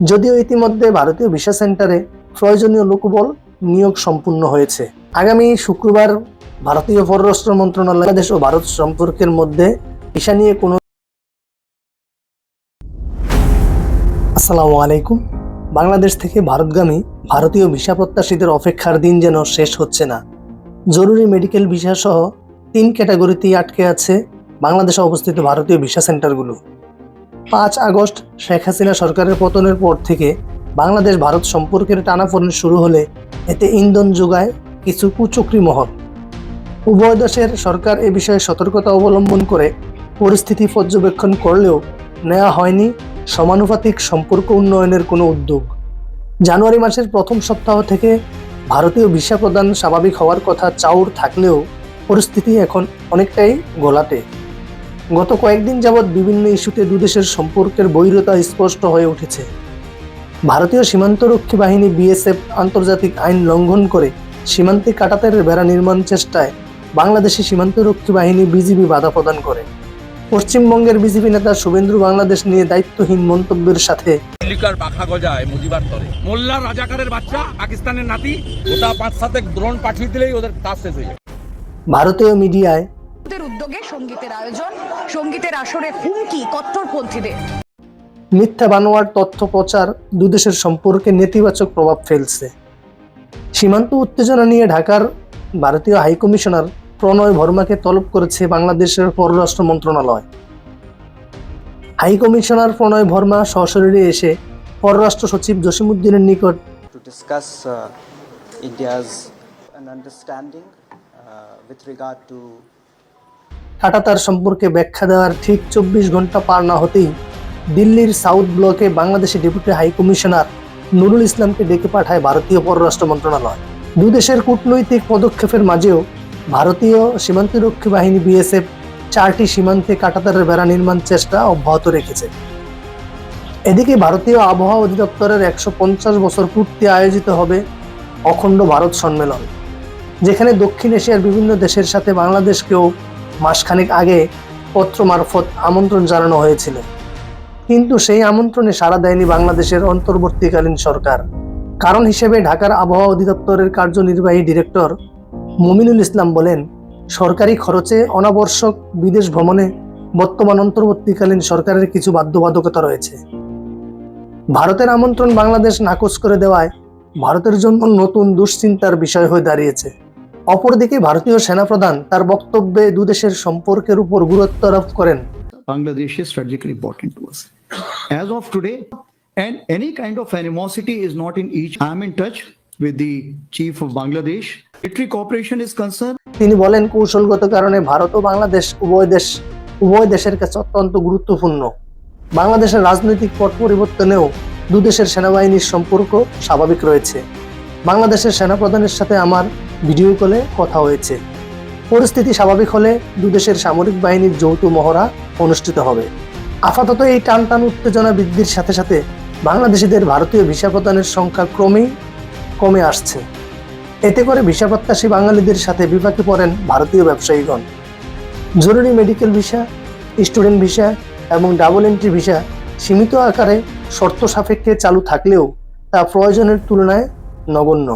যদিও ইতিমধ্যে ভারতীয় ভিসা সেন্টারে প্রয়োজনীয় লোকবল নিয়োগ সম্পূর্ণ হয়েছে। আগামী শুক্রবার ভারতীয় পররাষ্ট্র মন্ত্রণালয় বাংলাদেশ ও ভারত সম্পর্কের মধ্যে ভিসা নিয়ে কোনো আসসালামু আলাইকুম। বাংলাদেশ থেকে ভারতগামী ভারতীয় ভিসা প্রত্যাশীদের অপেক্ষার দিন যেন শেষ হচ্ছে না। জরুরি মেডিকেল ভিসা সহ 3 ক্যাটাগরিতেই আটকে আছে বাংলাদেশে অবস্থিত ভারতীয় ভিসা সেন্টারগুলো। 5 আগস্ট শেখ হাসিনা সরকারের পতনের পর থেকে বাংলাদেশ ভারত সম্পর্কের টানাপোড়েন শুরু হলে এতে ইন্ধন যোগায় কিছু কুচক্রী মহল। উভয় দেশের সরকার এ বিষয়ে সতর্কতা অবলম্বন করে পরিস্থিতি পর্যবেক্ষণ করলেও নেওয়া হয়নি সমানুপাতিক সম্পর্ক উন্নয়নের কোনো উদ্যোগ। জানুয়ারি মাসের প্রথম সপ্তাহ থেকে ভারতীয় ভিসা প্রদান স্বাভাবিক হওয়ার কথা চাউর থাকলেও পরিস্থিতি এখন অনেকটাই ঘোলাটে। গত কয়েকদিন যাবৎ বিভিন্ন ইস্যুতে দুদেশের সম্পর্কের বৈরতা স্পষ্ট হয়ে উঠেছে। ভারতীয় সীমান্তরক্ষী বাহিনী বিএসএফ আন্তর্জাতিক আইন লঙ্ঘন করে সীমান্তে কাঁটাতারের বেড়া নির্মাণ চেষ্টায় বাংলাদেশি সীমান্তরক্ষী বাহিনী বিজিবি বাধা প্রদান করে। পশ্চিমবঙ্গের বিজেপি নেতা শুভেন্দু বাংলাদেশ নিয়ে দায়িত্বহীন মন্তব্যের সাথে পাখা গজায় মুজিবার তরে মোল্লা রাজাকারের বাচ্চা পাকিস্তানের নাতি ওটা 5-7 ড্রোন পাঠিয়ে দিলেই ওদের কাজ শেষ হয়ে যায়। ভারতীয় মিডিয়ায় উদ্যোগে সঙ্গীতের আয়োজন, সঙ্গীতের আসরে হুমকি কট্টরপন্থীদের। মিথ্যা বানোয়ার তথ্য প্রচার দুদেশের সম্পর্কে নেতিবাচক প্রভাব ফেলছে। সীমান্ত উত্তেজনা নিয়ে ঢাকার ভারতীয় হাইকমিশনার প্রণয় ভর্মাকে তলব করেছে বাংলাদেশের পররাষ্ট্র মন্ত্রণালয়। হাইকমিশনার প্রণয় ভর্মা সশরীরে এসে পররাষ্ট্র সচিব জসিমউদ্দিনের নিকট to discuss India's understanding with regard to কাঁটাতার সম্পর্কে ব্যাখ্যা দেওয়ার ঠিক 24 ঘন্টা পার না হতেই দিল্লির সাউথ ব্লকে বাংলাদেশি ডেপুটি হাইকমিশনার নুরুল ইসলামকে ডেকে পাঠায় ভারতীয় পররাষ্ট্র মন্ত্রণালয়। দুদেশের কূটনৈতিক পদক্ষেপের মাঝেও ভারতীয় সীমান্তরক্ষী বাহিনী বিএসএফ 4টি সীমান্তে কাঁটাতারের বেড়া নির্মাণ চেষ্টা অব্যাহত রেখেছে। এদিকে ভারতীয় আবহাওয়া অধিদপ্তরের 150 বছর পূর্তি আয়োজিত হবে অখণ্ড ভারত সম্মেলন, যেখানে দক্ষিণ এশিয়ার বিভিন্ন দেশের সাথে বাংলাদেশকেও মাসখানেক আগে পত্র মারফত আমন্ত্রণ জানানো হয়েছিল, কিন্তু সেই আমন্ত্রণে সাড়া দেয়নি বাংলাদেশের অন্তর্বর্তীকালীন সরকার। কারণ হিসেবে ঢাকার আবহাওয়া অধিদপ্তরের কার্যনির্বাহী ডিরেক্টর মুমিনুল ইসলাম বলেন, সরকারি খরচে অনাবশ্যক বিদেশ ভ্রমণে বর্তমান অন্তর্বর্তীকালীন সরকারের কিছু বাধ্যবাধকতা রয়েছে। ভারতের আমন্ত্রণ বাংলাদেশ নাকচ করে দেওয়ায় ভারতের জন্য নতুন দুশ্চিন্তার বিষয় হয়ে দাঁড়িয়েছে। অপরদিকে ভারতীয় সেনাপ্রধান তার বক্তব্যে দুদেশের সম্পর্কের উপর গুরুত্ব আরোপ করেন। Bangladesh is strategically important to us. As of today, and any kind of animosity is not in each. I am in touch with the chief of Bangladesh. Military cooperation is concerned. তিনি বলেন, কৌশলগত কারণে ভারত ও বাংলাদেশ উভয় দেশের কাছে অত্যন্ত গুরুত্বপূর্ণ। বাংলাদেশের রাজনৈতিক পট পরিবর্তনেও দুদেশের সেনাবাহিনীর সম্পর্ক স্বাভাবিক রয়েছে। বাংলাদেশের সেনাপ্রধানের সাথে আমার ভিডিও কলে কথা হয়েছে। পরিস্থিতি স্বাভাবিক হলে দুদেশের সামরিক বাহিনীর যৌথ মহড়া অনুষ্ঠিত হবে। আপাতত এই টানটান উত্তেজনা বৃদ্ধির সাথে সাথে বাংলাদেশিদের ভারতীয় ভিসা প্রদানের সংখ্যা ক্রমেই কমে আসছে। এতে করে ভিসা প্রত্যাশী বাঙালিদের সাথে বিপাকে পড়েন ভারতীয় ব্যবসায়ীগণ। জরুরি মেডিকেল ভিসা, স্টুডেন্ট ভিসা এবং ডাবল এন্ট্রি ভিসা সীমিত আকারে শর্ত সাপেক্ষে চালু থাকলেও তা প্রয়োজনের তুলনায় নগণ্য।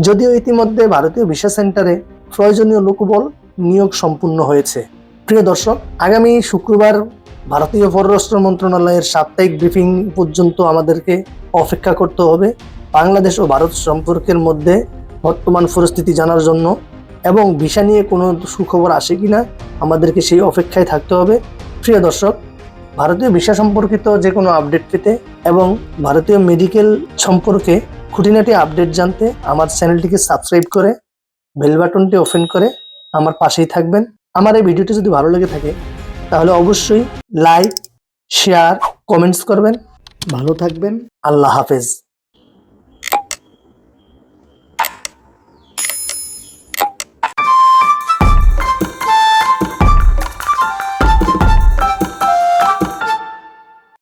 যদিও ইতিমধ্যে ভারতীয় ভিসা সেন্টারে প্রয়োজনীয় লোকবল নিয়োগ সম্পূর্ণ হয়েছে। প্রিয় দর্শক, আগামী শুক্রবার ভারতীয় পররাষ্ট্র মন্ত্রণালয়ের সাপ্তাহিক ব্রিফিং পর্যন্ত আমাদেরকে অপেক্ষা করতে হবে বাংলাদেশ ও ভারত সম্পর্কের মধ্যে বর্তমান পরিস্থিতি জানার জন্য, এবং ভিসা নিয়ে কোনো সুখবর আসে কিনা আমাদেরকে সেই অপেক্ষায় থাকতে হবে। প্রিয় দর্শক, ভারতীয় ভিসা সম্পর্কিত যে কোনো আপডেট পেতে এবং ভারতীয় মেডিকেল সম্পর্কে খুঁটিনাটি আপডেট জানতে আমার চ্যানেলটিকে সাবস্ক্রাইব করে বেল বাটনটি ওপেন করে আমার পাশেই থাকবেন। আমার এই ভিডিওটি যদি ভালো লেগে থাকে তাহলে অবশ্যই লাইক, শেয়ার, কমেন্টস করবেন। ভালো থাকবেন। আল্লাহ হাফেজ।